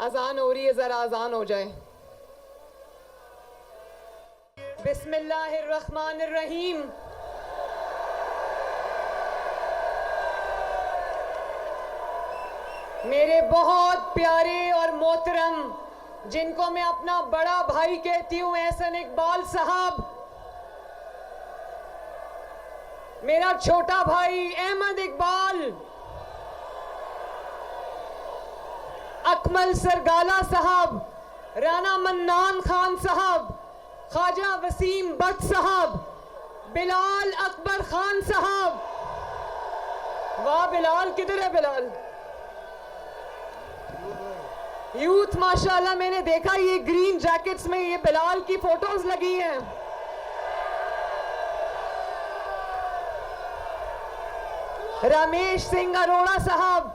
अजान हो रही है, जरा अजान हो जाए। बिस्मिल्लाहिर्रहमानिर्रहीम। मेरे बहुत प्यारे और मोहतरम, जिनको मैं अपना बड़ा भाई कहती हूँ, एहसन इकबाल साहब, मेरा छोटा भाई अहमद इकबाल, अकमल सरगाला साहब, राना मन्नान खान साहब, ख्वाजा वसीम बट साहब, बिलाल अकबर खान साहब। वाह बिलाल, किधर है बिलाल? यूथ माशाल्लाह, मैंने देखा ये ग्रीन जैकेट्स में ये बिलाल की फोटोज लगी हैं। रमेश सिंह अरोड़ा साहब,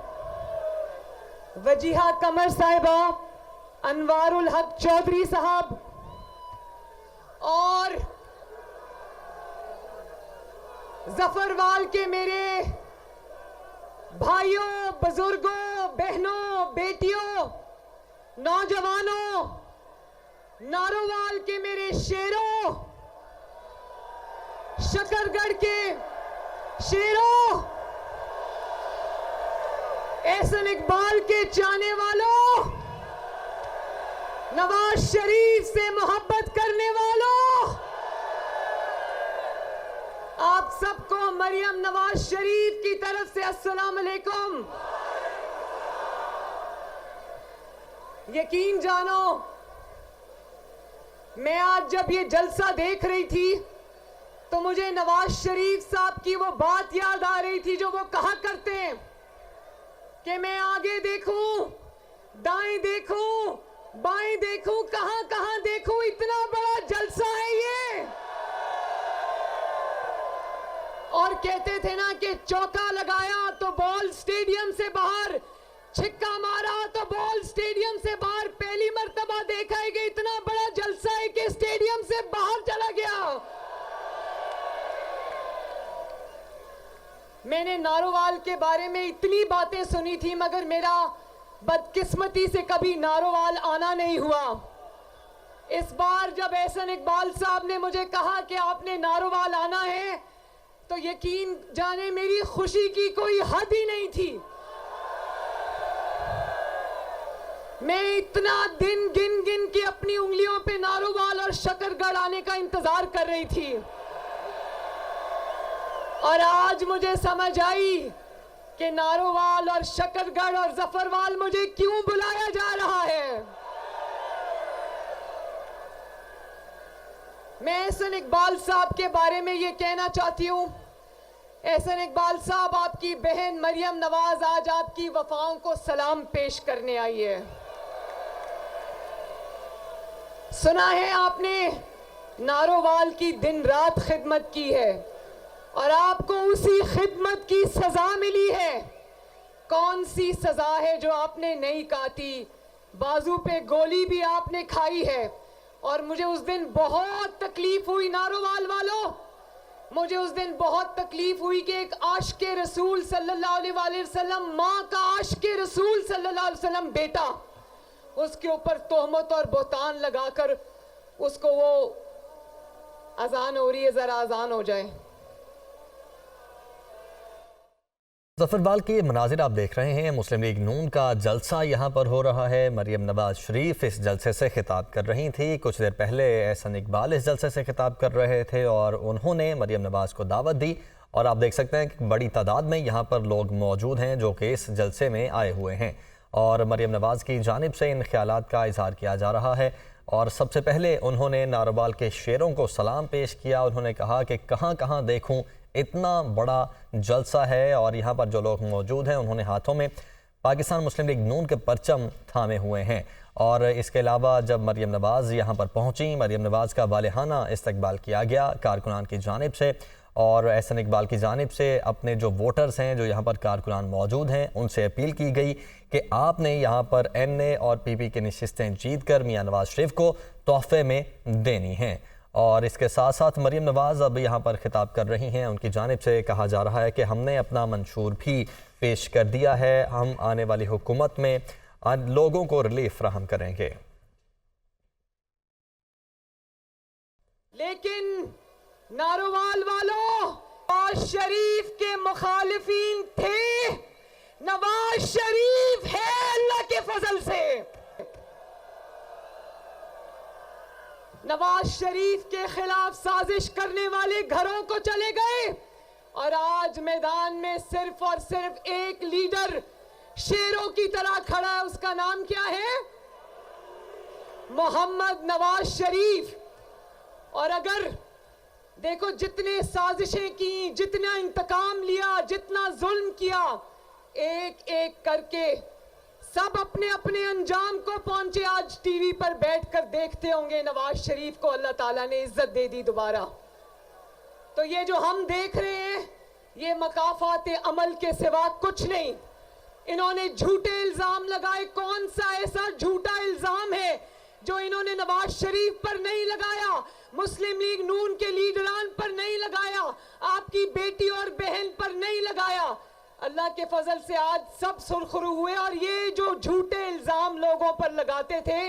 वजीहा कमर साहिबा, अनवारुल हक चौधरी साहब और जफरवाल के मेरे भाइयों, बुजुर्गों, बहनों, बेटियों, नौजवानों, नारोवाल के मेरे शेरों, शकरगढ़ के शेरों, एहसन इकबाल के चाहने वालों, नवाज शरीफ से मोहब्बत करने वालों, आप सबको मरियम नवाज शरीफ की तरफ से अस्सलाम अलैकुम। यकीन जानो, मैं आज जब ये जलसा देख रही थी तो मुझे नवाज शरीफ साहब की वो बात याद आ रही थी जो वो कहा करते हैं कि मैं आगे देखूं, दाएं देखूं, बाएं देखूं, कहां कहां देखूं, इतना बड़ा जलसा है ये। और कहते थे ना कि चौका लगाया तो बॉल स्टेडियम से बाहर, छिक्का मारा तो बॉल स्टेडियम से बाहर। पहली मर्तबा देखा है कि इतना बड़ा जलसा है कि स्टेडियम से बाहर चला गया। मैंने नारोवाल के बारे में इतनी बातें सुनी थी, मगर मेरा बदकिस्मती से कभी नारोवाल आना नहीं हुआ। इस बार जब एहसन इकबाल साहब ने मुझे कहा कि आपने नारोवाल आना है, तो यकीन जाने मेरी खुशी की कोई हद ही नहीं थी। मैं इतना दिन गिन गिन के अपनी उंगलियों पे नारोवाल और शकरगढ़ आने का इंतजार कर रही थी, और आज मुझे समझ आई कि नारोवाल और शकरगढ़ और जफरवाल मुझे क्यों बुलाया जा रहा है। मैं एहसन इकबाल साहब के बारे में ये कहना चाहती हूँ, एहसन इकबाल साहब, आपकी बहन मरियम नवाज आज आपकी वफाओं को सलाम पेश करने आई है। सुना है आपने नारोवाल की दिन रात खिदमत की है और आपको उसी खिदमत की सजा मिली है। कौन सी सजा है जो आपने नहीं काटी? बाजू पे गोली भी आपने खाई है। और मुझे उस दिन बहुत तकलीफ हुई, नारोवाल वालों, मुझे उस दिन बहुत तकलीफ हुई कि एक आशिक़े रसूल सल्लल्लाहु अलैहि वसल्लम, माँ का आशिक़े रसूल सल्लल्लाहु अलैहि वसल्लम बेटा, उसके ऊपर तोहमत और बोतान लगाकर उसको, वो अजान हो रही है, जरा अजान हो जाए। जफरवाल के मनाजिर आप देख रहे हैं। मुस्लिम लीग नून का जलसा यहाँ पर हो रहा है। मरियम नवाज शरीफ इस जलसे से खिताब कर रही थी। कुछ देर पहले एहसन इकबाल इस जलसे से खिताब कर रहे थे और उन्होंने मरियम नवाज को दावत दी। और आप देख सकते हैं कि बड़ी तादाद में यहाँ पर लोग मौजूद हैं जो कि इस जलसे में आए हुए हैं और मरियम नवाज की जानिब से इन ख्यालात का इजहार किया जा रहा है। और सबसे पहले उन्होंने नारोवाल के शेरों को सलाम पेश किया। उन्होंने कहा कि कहाँ कहाँ देखूँ, इतना बड़ा जलसा है। और यहाँ पर जो लोग मौजूद हैं उन्होंने हाथों में पाकिस्तान मुस्लिम लीग नून के परचम थामे हुए हैं। और इसके अलावा जब मरियम नवाज़ यहाँ पर पहुँची, मरियम नवाज़ का वालेहाना इस्तकबाल किया गया कारकुनान की जानिब से। और एहसन इकबाल की जानिब से अपने जो वोटर्स हैं, जो यहाँ पर कारकुनान मौजूद हैं, उनसे अपील की गई कि आपने यहाँ पर NA और PP की नशिस्तें जीत कर मियाँ नवाज शरीफ को तोहफे में देनी हैं। और इसके साथ साथ मरियम नवाज़ अब यहाँ पर खिताब कर रही हैं। उनकी जानिब से कहा जा रहा है कि हमने अपना मंशूर भी पेश कर दिया है। हम आने वाली हुकूमत में लोगों को रिलीफ फराहम करेंगे। लेकिन नारोवाल वालों, नवाज शरीफ के मुखालिफिन थे, नवाज शरीफ है अल्लाह के फजल से। नवाज शरीफ के खिलाफ साजिश करने वाले घरों को चले गए और आज मैदान में सिर्फ और सिर्फ एक लीडर शेरों की तरह खड़ा है। उसका नाम क्या है? मोहम्मद नवाज शरीफ। और अगर देखो जितने साजिशें की, जितना इंतकाम लिया, जितना जुल्म किया, एक एक करके सब अपने अपने अंजाम को पहुंचे। आज टीवी पर बैठकर देखते होंगे नवाज शरीफ को अल्लाह ताला ने इज्जत दे दी दोबारा। तो ये जो हम देख रहे हैं ये मकाफात अमल के सिवा कुछ नहीं। इन्होंने झूठे इल्जाम लगाए। कौन सा ऐसा झूठा इल्जाम है जो इन्होंने नवाज शरीफ पर नहीं लगाया, मुस्लिम लीग नून के लीडरान पर नहीं लगाया, आपकी बेटी और बहन पर नहीं लगाया? अल्लाह के फजल से आज सब सुरखरू हुए। और ये जो झूठे इल्जाम लोगों पर लगाते थे,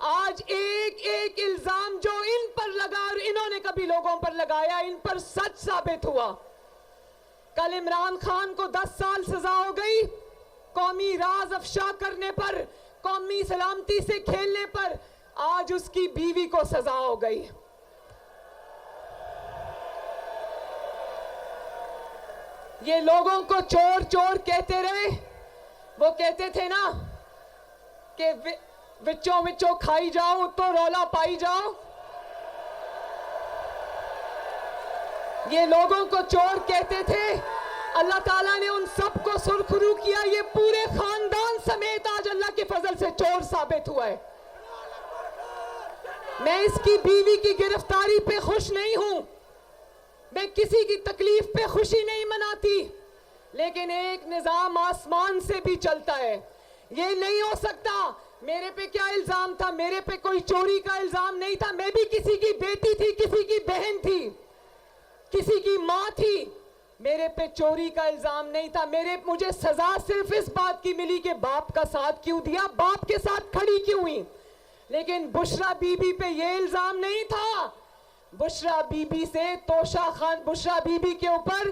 आज एक एक इल्जाम जो इन पर लगा और इन्होंने कभी लोगों पर लगाया, इन पर सच साबित हुआ। कल इमरान खान को 10 साल सजा हो गई कौमी राज अफशा करने पर, कौमी सलामती से खेलने पर। आज उसकी बीवी को सजा हो गई। ये लोगों को चोर चोर कहते रहे। वो कहते थे ना कि विचों विचों खाई जाओ तो रौला पाई जाओ। ये लोगों को चोर कहते थे। अल्लाह ताला ने उन सबको सुरखरू किया। ये पूरे खानदान समेत आज अल्लाह के फजल से चोर साबित हुआ है। मैं इसकी बीवी की गिरफ्तारी पे खुश नहीं हूं, मैं किसी की तकलीफ पे खुशी नहीं मनाती, लेकिन एक निजाम आसमान से भी चलता है। ये नहीं हो सकता। मेरे पे क्या इल्जाम था? मेरे पे कोई चोरी का इल्जाम नहीं था। मैं भी किसी की बेटी थी, किसी की बहन थी, किसी की मां थी। मेरे पे चोरी का इल्जाम नहीं था। मुझे सजा सिर्फ इस बात की मिली कि बाप का साथ क्यों दिया, बाप के साथ खड़ी क्यों हुई। लेकिन बुशरा बीबी पे ये इल्जाम नहीं था। बुशरा बीबी से बुशरा बीबी के ऊपर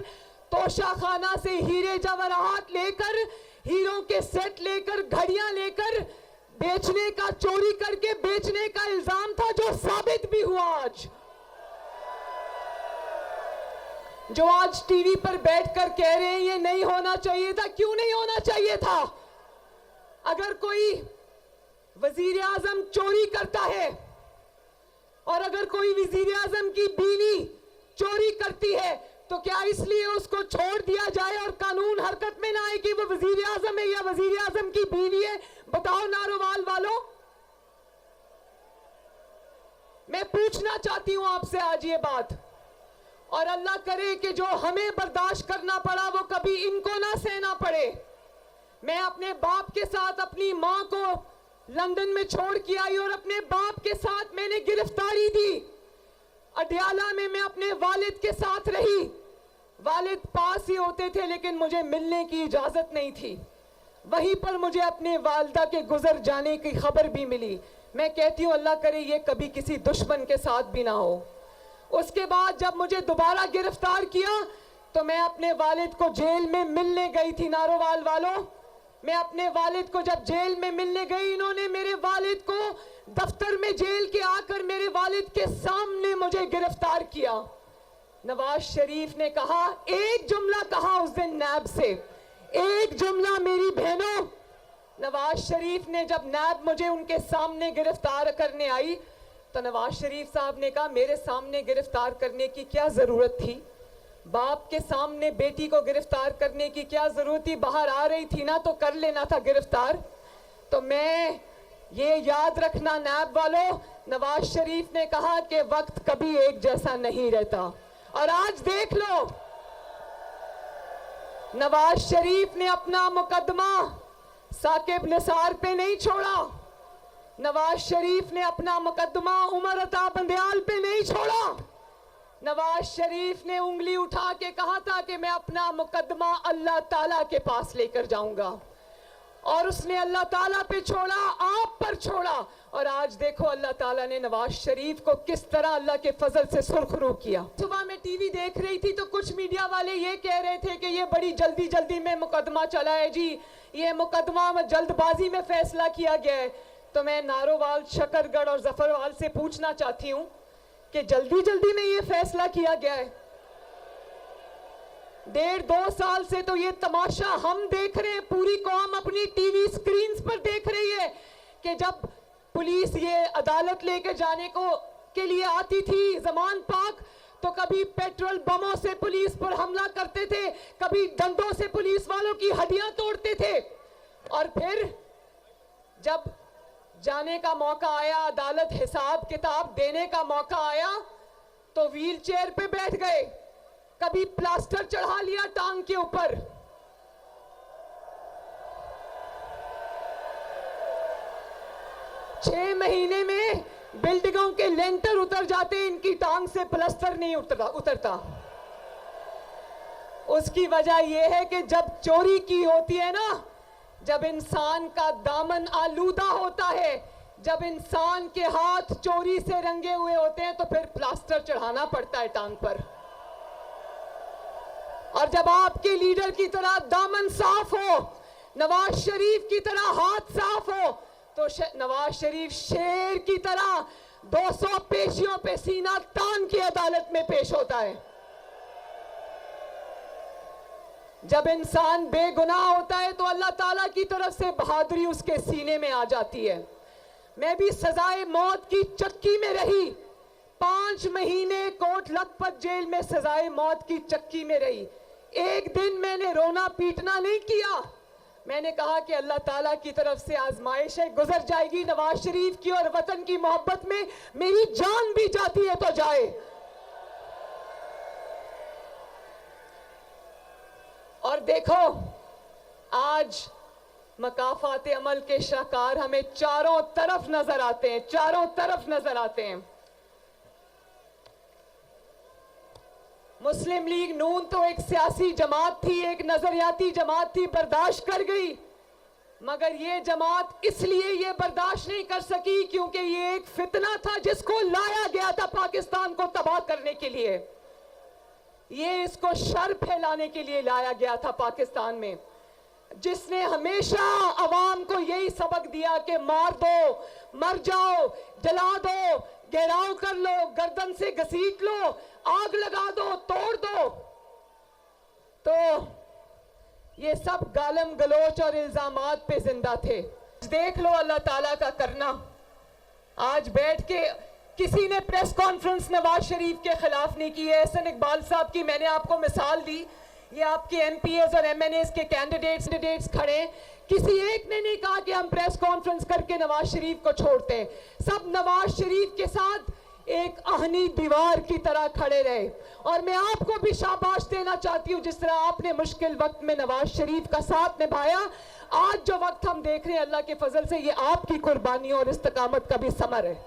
तोशा खाना से हीरे जवाहरात लेकर, हीरों के सेट लेकर, घड़ियां लेकर बेचने का, चोरी करके बेचने का इल्जाम था, जो साबित भी हुआ। आज जो आज टीवी पर बैठकर कह रहे हैं ये नहीं होना चाहिए था, क्यों नहीं होना चाहिए था? अगर कोई वजीर आजम चोरी करता है और अगर कोई वजीर आजम की बीवी चोरी करती है, तो क्या इसलिए उसको छोड़ दिया जाए और कानून हरकत में ना आए कि वो वजीर आजम है या वजीर आजम की बीवी है? बताओ नारोवाल वालों। मैं पूछना चाहती हूं आपसे आज ये बात, और अल्लाह करे कि जो हमें बर्दाश्त करना पड़ा वो कभी इनको ना सहना पड़े। मैं अपने बाप के साथ अपनी मां को लंदन में छोड़ के आई और अपने बाप के साथ मैंने गिरफ्तारी दी। अडयाला में मैं अपने वालिद के साथ रही। वालिद पास ही होते थे लेकिन मुझे मिलने की इजाजत नहीं थी। वहीं पर मुझे अपने वालिदा के गुजर जाने की खबर भी मिली। मैं कहती हूँ अल्लाह करे ये कभी किसी दुश्मन के साथ भी ना हो। उसके बाद जब मुझे दोबारा गिरफ्तार किया तो मैं अपने वालिद को जेल में मिलने गई थी। नारोवाल वालों, मैं अपने वालिद को जब जेल में मिलने गई, इन्होंने मेरे वालिद को दफ्तर में जेल के आकर मेरे वालिद के सामने मुझे गिरफ्तार किया। नवाज शरीफ ने कहा, एक जुमला कहा उस दिन नैब से, एक जुमला मेरी बहनों। नवाज शरीफ ने जब नैब मुझे उनके सामने गिरफ्तार करने आई तो नवाज शरीफ साहब ने कहा, मेरे सामने गिरफ्तार करने की क्या जरूरत थी? बाप के सामने बेटी को गिरफ्तार करने की क्या जरूरत थी? बाहर आ रही थी ना तो कर लेना था गिरफ्तार। तो मैं ये याद रखना नैब वालों, नवाज शरीफ ने कहा कि वक्त कभी एक जैसा नहीं रहता। और आज देख लो, नवाज शरीफ ने अपना मुकदमा साकिब निसार पे नहीं छोड़ा। नवाज शरीफ ने अपना मुकदमा उमर अता बंदयाल पे नहीं छोड़ा। नवाज शरीफ ने उंगली उठा के कहा था कि मैं अपना मुकदमा अल्लाह ताला के पास लेकर जाऊंगा। और उसने अल्लाह ताला पे छोड़ा, आप पर छोड़ा। और आज देखो अल्लाह ताला ने नवाज शरीफ को किस तरह अल्लाह के फजल से सुर्खरू किया। सुबह मैं टीवी देख रही थी तो कुछ मीडिया वाले ये कह रहे थे कि ये बड़ी जल्दी जल्दी में मुकदमा चला है जी, ये मुकदमा में जल्दबाजी में फैसला किया गया है। तो मैं नारोवाल, शकरगढ़ और जफरवाल से पूछना चाहती हूँ कि जल्दी जल्दी में ये फैसला किया गया है? 1.5-2 साल से तो ये तमाशा हम देख रहे हैं, पूरी कौम अपनी टीवी स्क्रीन पर देख रही है कि जब पुलिस ये अदालत लेके जाने के लिए आती थी जमान पाक, तो कभी पेट्रोल बमों से पुलिस पर हमला करते थे, कभी डंडों से पुलिस वालों की हड्डियां तोड़ते थे। और फिर जब जाने का मौका आया, अदालत हिसाब किताब देने का मौका आया, तो व्हील चेयर पे बैठ गए, कभी प्लास्टर चढ़ा लिया टांग के ऊपर। छह महीने में बिल्डिंगों के लेंटर उतर जाते, इनकी टांग से प्लास्टर नहीं उतरता। उसकी वजह यह है कि जब चोरी की होती है ना, जब इंसान का दामन आलूदा होता है, जब इंसान के हाथ चोरी से रंगे हुए होते हैं, तो फिर प्लास्टर चढ़ाना पड़ता है टांग पर। और जब आपके लीडर की तरह दामन साफ हो, नवाज शरीफ की तरह हाथ साफ हो, तो नवाज शरीफ शेर की तरह 200 पेशियों पे सीना तान के अदालत में पेश होता है। जब इंसान बेगुनाह होता है तो अल्लाह ताला की तरफ से बहादुरी उसके सीने में आ जाती है। मैं भी सजाए मौत की चक्की में रही, 5 महीने कोट लखपत जेल में सजाए मौत की चक्की में रही। एक दिन मैंने रोना पीटना नहीं किया, मैंने कहा कि अल्लाह ताला की तरफ से आजमाइशें गुजर जाएगी नवाज शरीफ की, और वतन की मोहब्बत में मेरी जान भी जाती है तो जाए। और देखो आज मकाफात अमल के शाहकार हमें चारों तरफ नजर आते हैं, चारों तरफ नजर आते हैं। मुस्लिम लीग नून तो एक सियासी जमात थी, एक नजरियाती जमात थी, बर्दाश्त कर गई। मगर ये जमात इसलिए ये बर्दाश्त नहीं कर सकी क्योंकि ये एक फितना था जिसको लाया गया था पाकिस्तान को तबाह करने के लिए। ये इसको शर फैलाने के लिए लाया गया था पाकिस्तान में, जिसने हमेशा अवाम को यही सबक दिया कि मार दो, मर जाओ, जला दो, घेराव कर लो, गर्दन से घसीट लो, आग लगा दो, तोड़ दो। तो ये सब गालम गलोच और इल्जामात पे जिंदा थे। देख लो अल्लाह ताला का करना। आज बैठ के किसी ने प्रेस कॉन्फ्रेंस नवाज शरीफ के खिलाफ नहीं की है। एहसन इकबाल साहब की मैंने आपको मिसाल दी, ये आपके एमपीएस और एमएनएस के कैंडिडेट्स खड़े, किसी एक ने नहीं कहा कि हम प्रेस कॉन्फ्रेंस करके नवाज शरीफ को छोड़ते हैं। सब नवाज शरीफ के साथ एक आहनी दीवार की तरह खड़े रहे। और मैं आपको भी शाबाश देना चाहती हूँ, जिस तरह आपने मुश्किल वक्त में नवाज शरीफ का साथ निभाया। आज जो वक्त हम देख रहे हैं अल्लाह के फजल से, ये आपकी कुर्बानी और इस्तकामत का भी समर है।